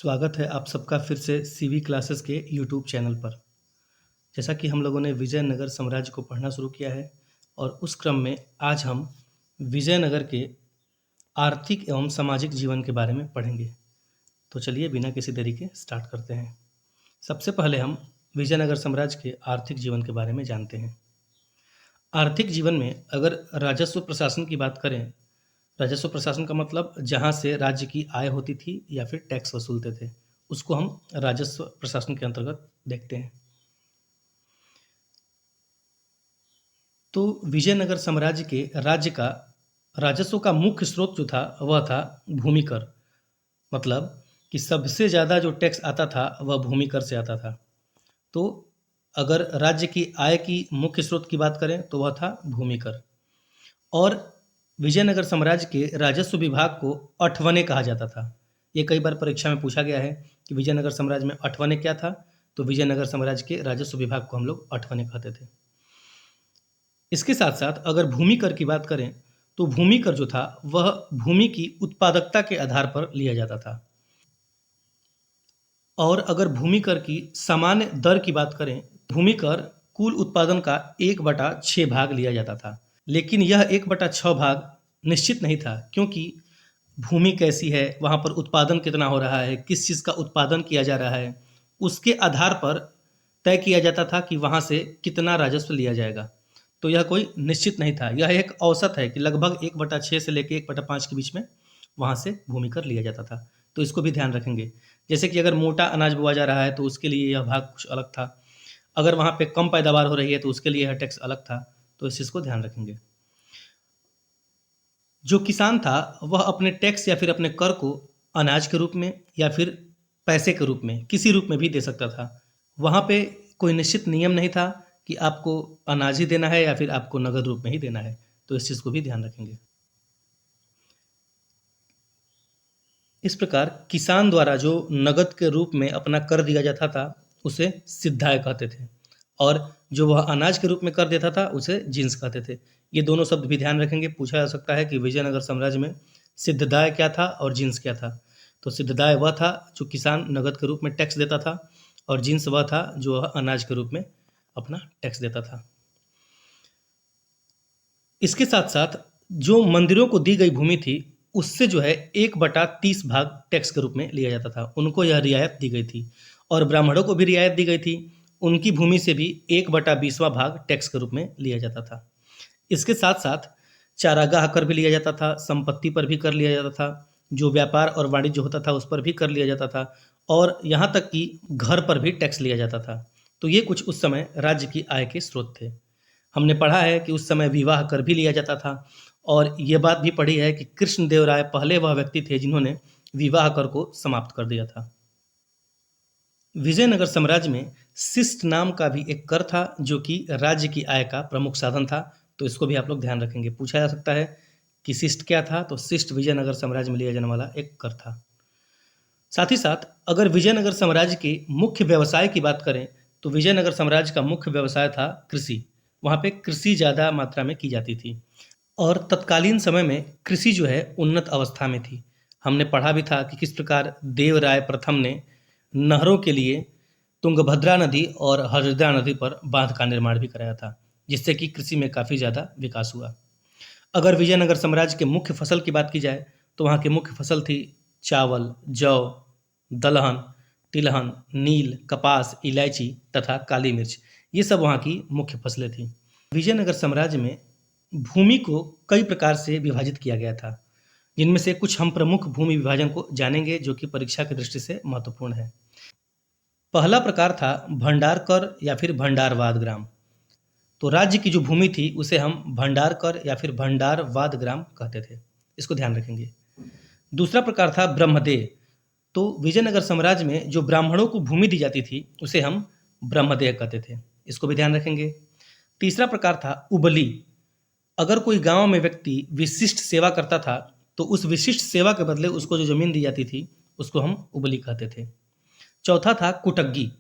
स्वागत है आप सबका फिर से सीवी क्लासेस के यूट्यूब चैनल पर। जैसा कि हम लोगों ने विजयनगर साम्राज्य को पढ़ना शुरू किया है और उस क्रम में आज हम विजयनगर के आर्थिक एवं सामाजिक जीवन के बारे में पढ़ेंगे। तो चलिए बिना किसी देरी के स्टार्ट करते हैं। सबसे पहले हम विजयनगर साम्राज्य के आर्थिक जीवन के बारे में जानते हैं। आर्थिक जीवन में अगर राजस्व प्रशासन की बात करें, राजस्व प्रशासन का मतलब जहाँ से राज्य की आय होती थी या फिर टैक्स वसूलते थे, उसको हम राजस्व प्रशासन के अंतर्गत देखते हैं। तो विजयनगर साम्राज्य के राज्य का राजस्व का मुख्य स्रोत जो था वह था भूमि कर। मतलब कि सबसे ज़्यादा जो टैक्स आता था वह भूमि कर से आता था। तो अगर राज्य की आय की मुख्य स्रोत की बात करें तो वह था भूमि कर। और विजयनगर साम्राज्य के राजस्व विभाग को अठवने कहा जाता था। ये कई बार परीक्षा में पूछा गया है कि विजयनगर साम्राज्य में अठवने क्या था, तो विजयनगर साम्राज्य के राजस्व विभाग को हम लोग अठवने कहते थे। इसके साथ साथ अगर भूमि कर की बात करें तो भूमि कर जो था वह भूमि की उत्पादकता के आधार पर लिया जाता था। और अगर भूमि कर की सामान्य दर की बात करें, भूमि कर कुल उत्पादन का 1/6 भाग लिया जाता था। लेकिन यह 1/6 भाग निश्चित नहीं था, क्योंकि भूमि कैसी है, वहाँ पर उत्पादन कितना हो रहा है, किस चीज़ का उत्पादन किया जा रहा है, उसके आधार पर तय किया जाता था कि वहाँ से कितना राजस्व लिया जाएगा। तो यह कोई निश्चित नहीं था, यह एक औसत है कि लगभग 1/6 से लेकर 1/5 के बीच में वहाँ से भूमि कर लिया जाता था। तो इसको भी ध्यान रखेंगे। जैसे कि अगर मोटा अनाज बोआ जा रहा है तो उसके लिए यह भाग कुछ अलग था, अगर वहाँ पे कम पैदावार हो रही है तो उसके लिए यह टैक्स अलग था। तो इस चीज़ को ध्यान रखेंगे। जो किसान था वह अपने टैक्स या फिर अपने कर को अनाज के रूप में या फिर पैसे के रूप में, किसी रूप में भी दे सकता था। वहाँ पे कोई निश्चित नियम नहीं था कि आपको अनाज ही देना है या फिर आपको नगद रूप में ही देना है। तो इस चीज़ को भी ध्यान रखेंगे। इस प्रकार किसान द्वारा जो नगद के रूप में अपना कर दिया जाता था उसे सिद्धाय कहते थे, और जो वह अनाज के रूप में कर देता था उसे जिन्स कहते थे। ये दोनों शब्द भी ध्यान रखेंगे, पूछा जा सकता है कि विजयनगर साम्राज्य में सिद्धदाय क्या था और जिन्स क्या था। तो सिद्धदाय वह था जो किसान नगद के रूप में टैक्स देता था, और जिन्स वह था जो वह अनाज के रूप में अपना टैक्स देता था। इसके साथ साथ जो मंदिरों को दी गई भूमि थी उससे जो है 1/30 भाग टैक्स के रूप में लिया जाता था, उनको यह रियायत दी गई थी। और ब्राह्मणों को भी रियायत दी गई थी, उनकी भूमि से भी 1/20वां भाग टैक्स के रूप में लिया जाता था। इसके साथ साथ चारागाह कर भी लिया जाता था, संपत्ति पर भी कर लिया जाता था, जो व्यापार और वाणिज्य होता था उस पर भी कर लिया जाता था, और यहाँ तक कि घर पर भी टैक्स लिया जाता था। तो ये कुछ उस समय राज्य की आय के स्रोत थे। हमने पढ़ा है कि उस समय विवाह कर भी लिया जाता था, और ये बात भी पढ़ी है कि कृष्णदेव राय पहले वह व्यक्ति थे जिन्होंने विवाह कर को समाप्त कर दिया था। विजयनगर साम्राज्य में शिष्ट नाम का भी एक कर था जो कि राज्य की आय का प्रमुख साधन था। तो इसको भी आप लोग ध्यान रखेंगे, पूछा जा सकता है कि शिष्ट क्या था। तो शिष्ट विजयनगर साम्राज्य में लिया जाने वाला एक कर था। साथ ही साथ अगर विजयनगर साम्राज्य के मुख्य व्यवसाय की बात करें तो विजयनगर साम्राज्य का मुख्य व्यवसाय था कृषि। वहाँ पे कृषि ज़्यादा मात्रा में की जाती थी, और तत्कालीन समय में कृषि जो है उन्नत अवस्था में थी। हमने पढ़ा भी था कि किस प्रकार देवराय प्रथम ने नहरों के लिए तुंगभद्रा नदी और हरदा नदी पर बांध का निर्माण भी कराया था, जिससे कि कृषि में काफ़ी ज़्यादा विकास हुआ। अगर विजयनगर साम्राज्य के मुख्य फसल की बात की जाए तो वहाँ की मुख्य फसल थी चावल, जौ, दलहन, तिलहन, नील, कपास, इलायची तथा काली मिर्च। ये सब वहाँ की मुख्य फसलें थीं। विजयनगर साम्राज्य में भूमि को कई प्रकार से विभाजित किया गया था, जिनमें से कुछ हम प्रमुख भूमि विभाजन को जानेंगे जो कि परीक्षा की दृष्टि से महत्वपूर्ण है। पहला प्रकार था भंडार कर या फिर भंडारवाद ग्राम। तो राज्य की जो भूमि थी उसे हम भंडार कर या फिर भंडारवाद ग्राम कहते थे, इसको ध्यान रखेंगे। दूसरा प्रकार था ब्रह्मदेह। तो विजयनगर साम्राज्य में जो ब्राह्मणों को भूमि दी जाती थी उसे हम ब्रह्मदेह कहते थे, इसको भी ध्यान रखेंगे। तीसरा प्रकार था उबली। अगर कोई गांव में व्यक्ति विशिष्ट सेवा करता था तो उस विशिष्ट सेवा के बदले उसको जो जमीन दी जाती थी उसको हम उबली कहते थे। चौथा था कुटग्गी।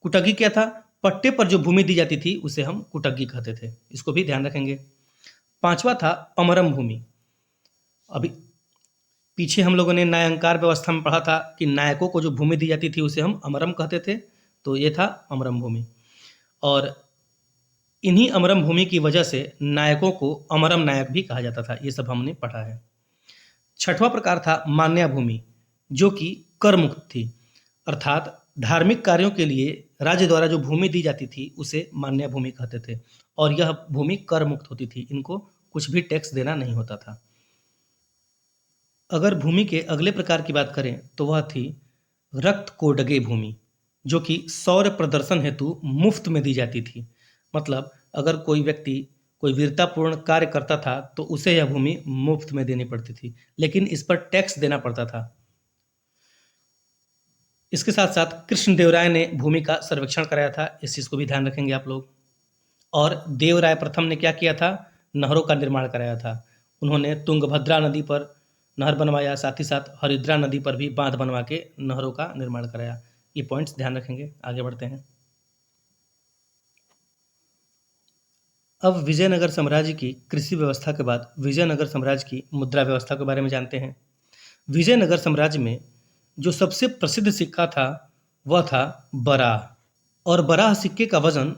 कुटग्गी क्या था? पट्टे पर जो भूमि दी जाती थी उसे हम कुटग्गी कहते थे, इसको भी ध्यान रखेंगे। पांचवा था अमरम भूमि। अभी पीछे हम लोगों ने न्यायंकार व्यवस्था में पढ़ा था कि नायकों को जो भूमि दी जाती थी उसे हम अमरम कहते थे, तो ये था अमरम भूमि। और इन्हीं अमरम भूमि की वजह से नायकों को अमरम नायक भी कहा जाता था। ये सब हमने पढ़ा है। छठवां प्रकार था मान्या भूमि, जो कि कर मुक्त थी, अर्थात धार्मिक कार्यों के लिए राज्य द्वारा जो भूमि दी जाती थी उसे मान्या भूमि कहते थे, और यह भूमि कर मुक्त होती थी, इनको कुछ भी टैक्स देना नहीं होता था। अगर भूमि के अगले प्रकार की बात करें तो वह थी रक्त कोडगे भूमि, जो कि सौर्य प्रदर्शन हेतु मुफ्त में दी जाती थी। मतलब अगर कोई व्यक्ति कोई वीरतापूर्ण कार्य करता था तो उसे यह भूमि मुफ्त में देनी पड़ती थी, लेकिन इस पर टैक्स देना पड़ता था। इसके साथ साथ कृष्णदेवराय ने भूमि का सर्वेक्षण कराया था, इस चीज़ को भी ध्यान रखेंगे आप लोग। और देवराय प्रथम ने क्या किया था? नहरों का निर्माण कराया था। उन्होंने तुंगभद्रा नदी पर नहर बनवाया, साथ ही साथ हरिद्रा नदी पर भी बांध बनवा के नहरों का निर्माण कराया। ये पॉइंट्स ध्यान रखेंगे। आगे बढ़ते हैं। अब विजयनगर साम्राज्य की कृषि व्यवस्था के बाद विजयनगर साम्राज्य की मुद्रा व्यवस्था के बारे में जानते हैं। विजयनगर साम्राज्य में जो सबसे प्रसिद्ध सिक्का था वह था बराह, और बराह सिक्के का वजन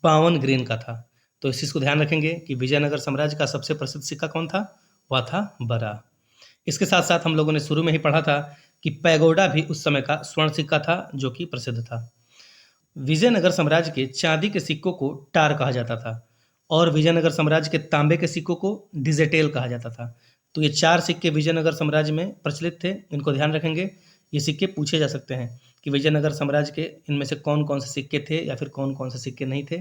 52 ग्रेन का था। तो इस चीज़ को ध्यान रखेंगे कि विजयनगर साम्राज्य का सबसे प्रसिद्ध सिक्का कौन था? वह था बराह। इसके साथ साथ हम लोगों ने शुरू में ही पढ़ा था कि पैगोडा भी उस समय का स्वर्ण सिक्का था जो कि प्रसिद्ध था। विजयनगर साम्राज्य के चांदी के सिक्कों को टार कहा जाता था, और विजयनगर साम्राज्य के तांबे के सिक्कों को डिजिटेल कहा जाता था। तो ये 4 सिक्के विजयनगर साम्राज्य में प्रचलित थे, इनको ध्यान रखेंगे। ये सिक्के पूछे जा सकते हैं कि विजयनगर साम्राज्य के इनमें से कौन कौन से सिक्के थे या फिर कौन कौन से सिक्के नहीं थे।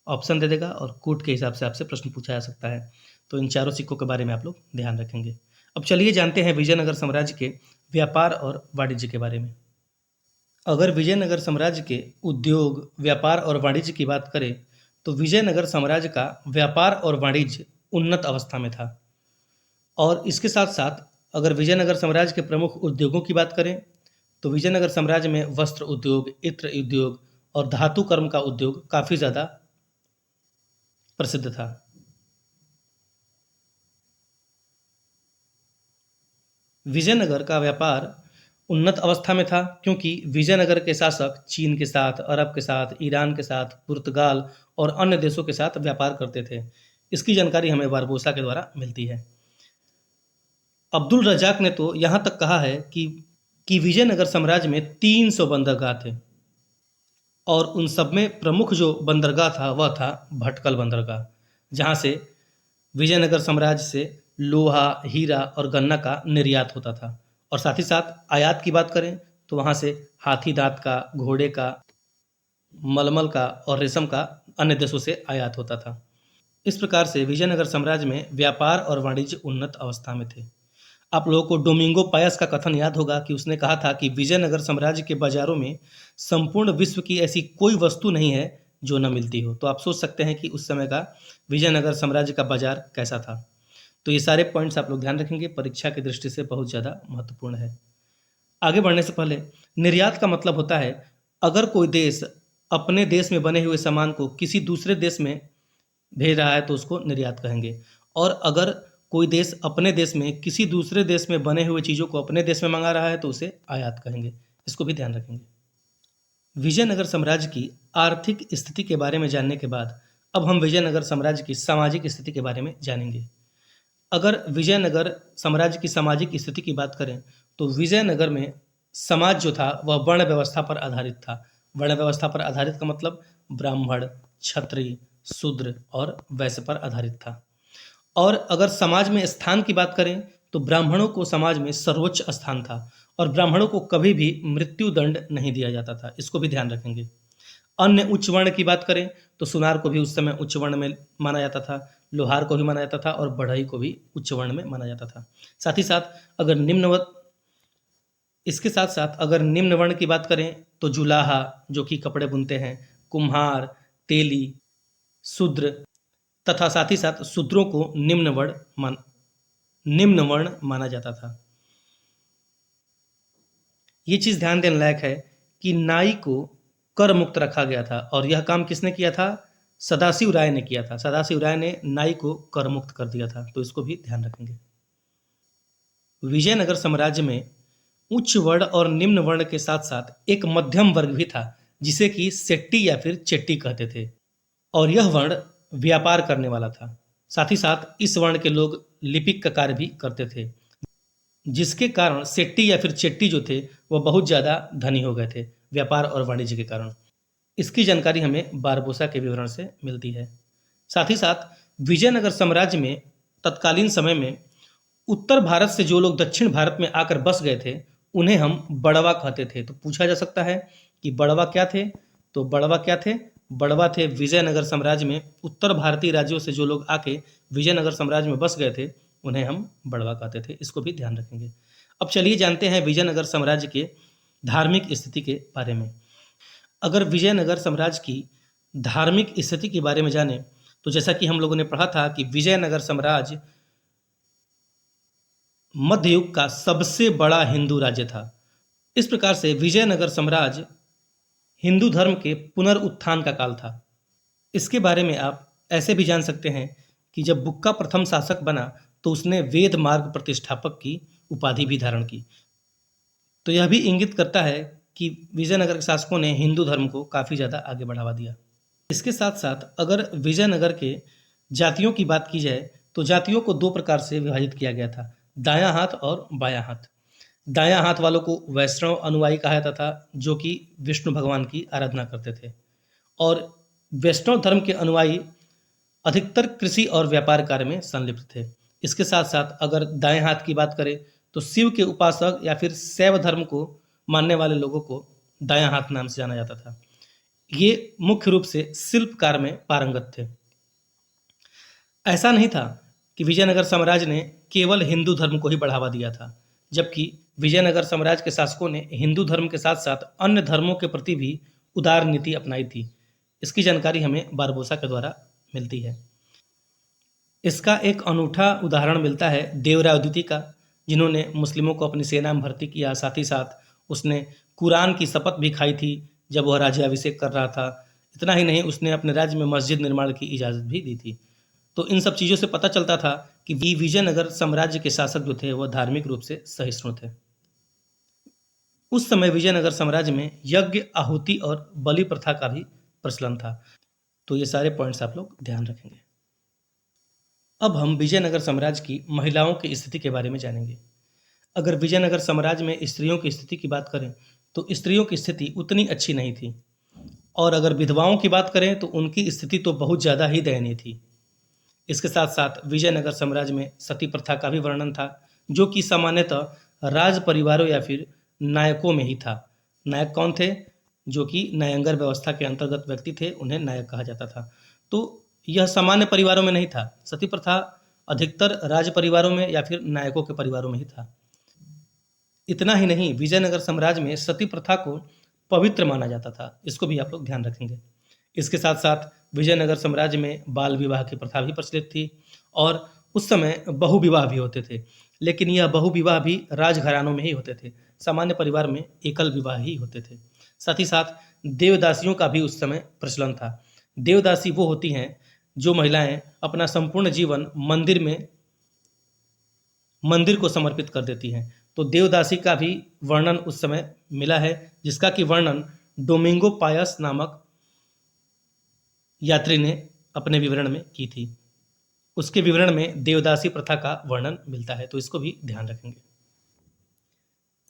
ऑप्शन दे देगा और कूट के हिसाब से आपसे प्रश्न पूछा जा सकता है। तो इन चारों सिक्कों के बारे में आप लोग ध्यान रखेंगे। अब चलिए जानते हैं विजयनगर साम्राज्य के व्यापार और वाणिज्य के बारे में। अगर विजयनगर साम्राज्य के उद्योग, व्यापार और वाणिज्य की बात करें तो विजयनगर साम्राज्य का व्यापार और वाणिज्य उन्नत अवस्था में था। और इसके साथ साथ अगर विजयनगर साम्राज्य के प्रमुख उद्योगों की बात करें तो विजयनगर साम्राज्य में वस्त्र उद्योग, इत्र उद्योग और धातु कर्म का उद्योग काफ़ी ज़्यादा प्रसिद्ध था। विजयनगर का व्यापार उन्नत अवस्था में था क्योंकि विजयनगर के शासक चीन के साथ, अरब के साथ, ईरान के साथ, पुर्तगाल और अन्य देशों के साथ व्यापार करते थे। इसकी जानकारी हमें बारबोसा के द्वारा मिलती है। अब्दुल रजाक ने तो यहाँ तक कहा है कि विजयनगर साम्राज्य में 300 बंदरगाह थे, और उन सब में प्रमुख जो बंदरगाह था वह था भटकल बंदरगाह, जहाँ से विजयनगर साम्राज्य से लोहा, हीरा और गन्ना का निर्यात होता था। और साथ ही साथ आयात की बात करें तो वहाँ से हाथी दांत का, घोड़े का, मलमल का और रेशम का अन्य देशों से आयात होता था। इस प्रकार से विजयनगर साम्राज्य में व्यापार और वाणिज्य उन्नत अवस्था में थे। आप लोगों को डोमिंगो पायस का कथन याद होगा कि उसने कहा था कि विजयनगर साम्राज्य के बाजारों में संपूर्ण विश्व की ऐसी कोई वस्तु नहीं है जो न मिलती हो। तो आप सोच सकते हैं कि उस समय का विजयनगर साम्राज्य का बाजार कैसा था। तो ये सारे पॉइंट्स आप लोग ध्यान रखेंगे, परीक्षा की दृष्टि से बहुत ज़्यादा महत्वपूर्ण है। आगे बढ़ने से पहले, निर्यात का मतलब होता है अगर कोई देश अपने देश में बने हुए सामान को किसी दूसरे देश में भेज रहा है तो उसको निर्यात कहेंगे, और अगर कोई देश अपने देश में किसी दूसरे देश में बने हुए चीज़ों को अपने देश में मंगा रहा है तो उसे आयात कहेंगे। इसको भी ध्यान रखेंगे। विजयनगर साम्राज्य की आर्थिक स्थिति के बारे में जानने के बाद अब हम विजयनगर साम्राज्य की सामाजिक स्थिति के बारे में जानेंगे। अगर विजयनगर साम्राज्य की सामाजिक स्थिति की बात करें तो विजयनगर में समाज जो था वह वर्ण व्यवस्था पर आधारित था। वर्ण व्यवस्था पर आधारित का मतलब ब्राह्मण, क्षत्रिय, शूद्र और वैश्य पर आधारित था। और अगर समाज में स्थान की बात करें तो ब्राह्मणों को समाज में सर्वोच्च स्थान था, और ब्राह्मणों को कभी भी मृत्यु दंड नहीं दिया जाता था। इसको भी ध्यान रखेंगे। अन्य उच्च वर्ण की बात करें तो सुनार को भी उस समय उच्च वर्ण में माना जाता था, लोहार को भी माना जाता था और बढ़ई को भी उच्च वर्ण में माना जाता था। साथ ही साथ अगर इसके साथ साथ अगर निम्न वर्ण की बात करें तो जुलाहा जो कि कपड़े बुनते हैं, कुम्हार, तेली, शूद्र तथा साथ ही साथ शूद्रों को निम्न वर्ण माना जाता था। ये चीज़ ध्यान देने लायक है कि नाई को कर मुक्त रखा गया था, और यह काम किसने किया था? सदाशिव राय ने किया था। सदाशिव राय ने नाई को कर मुक्त कर दिया था। तो इसको भी ध्यान रखेंगे। विजयनगर साम्राज्य में उच्च वर्ण और निम्न वर्ण के साथ साथ एक मध्यम वर्ग भी था, जिसे कि सेट्टी या फिर चेट्टी कहते थे, और यह वर्ण व्यापार करने वाला था। साथ ही साथ इस वर्ण के लोग लिपिक का कार्य भी करते थे, जिसके कारण सेट्टी या फिर चेट्टी जो थे वह बहुत ज़्यादा धनी हो गए थे व्यापार और वाणिज्य के कारण। इसकी जानकारी हमें बारबोसा के विवरण से मिलती है। साथ ही साथ विजयनगर साम्राज्य में तत्कालीन समय में उत्तर भारत से जो लोग दक्षिण भारत में आकर बस गए थे, उन्हें हम बड़वा कहते थे। तो पूछा जा सकता है कि बड़वा क्या थे? तो बड़वा क्या थे? बड़वा थे विजयनगर साम्राज्य में उत्तर भारतीय राज्यों से जो लोग आके विजयनगर साम्राज्य में बस गए थे, उन्हें हम बड़वा कहते थे। इसको भी ध्यान रखेंगे। अब चलिए जानते हैं विजयनगर साम्राज्य के धार्मिक स्थिति के बारे में। अगर विजयनगर साम्राज्य की धार्मिक स्थिति के बारे में जाने, तो जैसा कि हम लोगों ने पढ़ा था कि विजयनगर साम्राज्य मध्य युग का सबसे बड़ा हिंदू राज्य था। इस प्रकार से विजयनगर साम्राज्य हिंदू धर्म के पुनरुत्थान का काल था। इसके बारे में आप ऐसे भी जान सकते हैं कि जब बुक्का प्रथम शासक बना तो उसने वेद मार्ग प्रतिष्ठापक की उपाधि भी धारण की। तो यह भी इंगित करता है कि विजयनगर के शासकों ने हिंदू धर्म को काफ़ी ज़्यादा आगे बढ़ावा दिया। इसके साथ साथ अगर विजयनगर के जातियों की बात की जाए, तो जातियों को दो प्रकार से विभाजित किया गया था, दायां हाथ और बायां हाथ। दायां हाथ वालों को वैष्णव अनुयायी कहा जाता था, जो कि विष्णु भगवान की आराधना करते थे, और वैष्णव धर्म के अनुयायी अधिकतर कृषि और व्यापार कार्य में संलिप्त थे। इसके साथ साथ अगर दाएं हाथ की बात करें, तो शिव के उपासक या फिर शैव धर्म को मानने वाले लोगों को दायां हाथ नाम से जाना जाता था। ये मुख्य रूप से शिल्प कार्य में पारंगत थे। ऐसा नहीं था कि विजयनगर साम्राज्य ने केवल हिंदू धर्म को ही बढ़ावा दिया था, जबकि विजयनगर साम्राज्य के शासकों ने हिंदू धर्म के साथ साथ अन्य धर्मों के प्रति भी उदार नीति अपनाई थी। इसकी जानकारी हमें बारबोसा के द्वारा मिलती है। इसका एक अनूठा उदाहरण मिलता है देवराय उदिति का, जिन्होंने मुस्लिमों को अपनी सेना में भर्ती किया। साथ ही साथ उसने कुरान की शपथ भी खाई थी जब वह राज्याभिषेक कर रहा था। इतना ही नहीं, उसने अपने राज्य में मस्जिद निर्माण की इजाज़त भी दी थी। तो इन सब चीज़ों से पता चलता था कि विजयनगर साम्राज्य के शासक जो थे वह धार्मिक रूप से सहिष्णु थे। उस समय विजयनगर साम्राज्य में यज्ञ, आहुति और बलि प्रथा का भी प्रचलन था। तो ये सारे पॉइंट्स आप लोग ध्यान रखेंगे। अब हम विजयनगर साम्राज्य की महिलाओं की स्थिति के बारे में जानेंगे। अगर विजयनगर साम्राज्य में स्त्रियों की स्थिति की बात करें, तो स्त्रियों की स्थिति उतनी अच्छी नहीं थी, और अगर विधवाओं की बात करें तो उनकी स्थिति तो बहुत ज़्यादा ही दयनीय थी। इसके साथ साथ विजयनगर साम्राज्य में सती प्रथा का भी वर्णन था, जो कि सामान्यतः राज परिवारों या फिर नायकों में ही था। नायक कौन थे? जो कि न्यायांगर व्यवस्था के अंतर्गत व्यक्ति थे, उन्हें नायक कहा जाता था। तो यह सामान्य परिवारों में नहीं था। सती प्रथा अधिकतर राज परिवारों में या फिर नायकों के परिवारों में ही था। इतना ही नहीं, विजयनगर साम्राज्य में सती प्रथा को पवित्र माना जाता था। इसको भी आप लोग ध्यान रखेंगे। इसके साथ साथ विजयनगर साम्राज्य में बाल विवाह की प्रथा भी प्रचलित थी, और उस समय बहु विवाह भी होते थे, लेकिन यह बहु विवाह भी राजघरानों में ही होते थे। सामान्य परिवार में एकल विवाह ही होते थे। साथ ही साथ देवदासियों का भी उस समय प्रचलन था। देवदासी वो होती हैं जो महिलाएं अपना संपूर्ण जीवन मंदिर को समर्पित कर देती हैं। तो देवदासी का भी वर्णन उस समय मिला है, जिसका कि वर्णन डोमिंगो पायस नामक यात्री ने अपने विवरण में की थी। उसके विवरण में देवदासी प्रथा का वर्णन मिलता है, तो इसको भी ध्यान रखेंगे।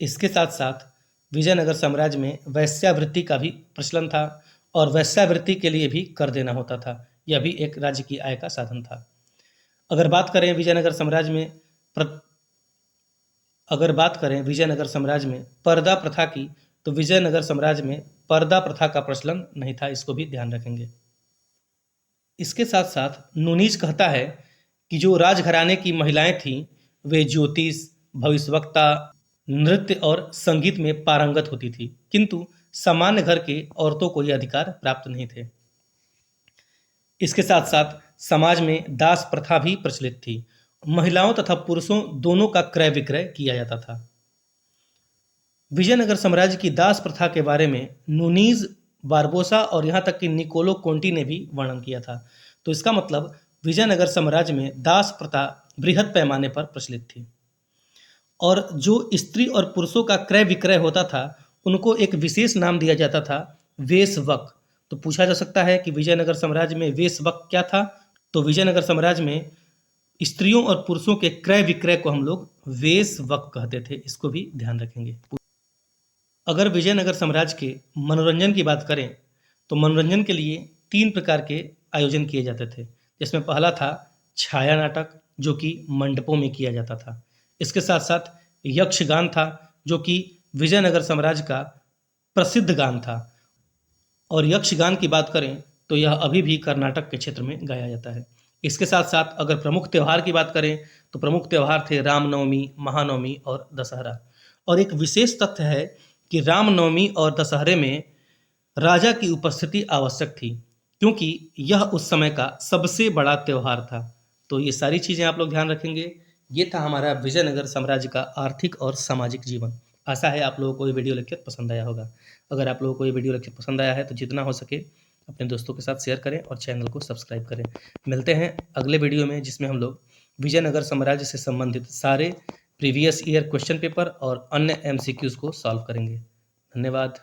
इसके साथ साथ विजयनगर साम्राज्य में वैश्यावृत्ति का भी प्रचलन था, और वैश्यावृत्ति के लिए भी कर देना होता था। यह भी एक राज्य की आय का साधन था। अगर बात करें विजयनगर साम्राज्य में पर्दा प्रथा की, तो विजयनगर साम्राज्य में पर्दा प्रथा का प्रचलन नहीं था। इसको भी ध्यान रखेंगे। इसके साथ साथ नूनीज कहता है कि जो राजघराने की महिलाएं थीं, वे ज्योतिष, भविष्यवक्ता, नृत्य और संगीत में पारंगत होती थी, किंतु सामान्य घर के औरतों को यह अधिकार प्राप्त नहीं थे। इसके साथ साथ समाज में दास प्रथा भी प्रचलित थी। महिलाओं तथा पुरुषों दोनों का क्रय विक्रय किया जाता था। विजयनगर साम्राज्य की दास प्रथा के बारे में नूनीज, बारबोसा और यहाँ तक कि निकोलो कोंटी ने भी वर्णन किया था। तो इसका मतलब विजयनगर साम्राज्य में दास प्रथा बृहद पैमाने पर प्रचलित थी। और जो स्त्री और पुरुषों का क्रय विक्रय होता था उनको एक विशेष नाम दिया जाता था, वेश्वक। तो पूछा जा सकता है कि विजयनगर साम्राज्य में वेश्वक क्या था? तो विजयनगर साम्राज्य में स्त्रियों और पुरुषों के क्रय विक्रय को हम लोग वेश्वक कहते थे, इसको भी ध्यान रखेंगे। अगर विजयनगर साम्राज्य के मनोरंजन की बात करें तो मनोरंजन के लिए 3 प्रकार के आयोजन किए जाते थे, जिसमें पहला था छाया नाटक, जो कि मंडपों में किया जाता था। इसके साथ साथ यक्षगान था, जो कि विजयनगर साम्राज्य का प्रसिद्ध गान था। और यक्षगान की बात करें तो यह अभी भी कर्नाटक के क्षेत्र में गाया जाता है। इसके साथ साथ अगर प्रमुख त्यौहार की बात करें तो प्रमुख त्यौहार थे रामनवमी, महानवमी और दशहरा। और एक विशेष तथ्य है कि रामनवमी और दशहरे में राजा की उपस्थिति आवश्यक थी, क्योंकि यह उस समय का सबसे बड़ा त्यौहार था। तो ये सारी चीज़ें आप लोग ध्यान रखेंगे। ये था हमारा विजयनगर साम्राज्य का आर्थिक और सामाजिक जीवन। आशा है आप लोगों को ये वीडियो लेक्चर पसंद आया होगा। अगर आप लोगों को ये वीडियो लेक्चर पसंद आया है तो जितना हो सके अपने दोस्तों के साथ शेयर करें और चैनल को सब्सक्राइब करें। मिलते हैं अगले वीडियो में, जिसमें हम लोग विजयनगर साम्राज्य से संबंधित सारे प्रीवियस ईयर क्वेश्चन पेपर और अन्य MCQs को सॉल्व करेंगे। धन्यवाद।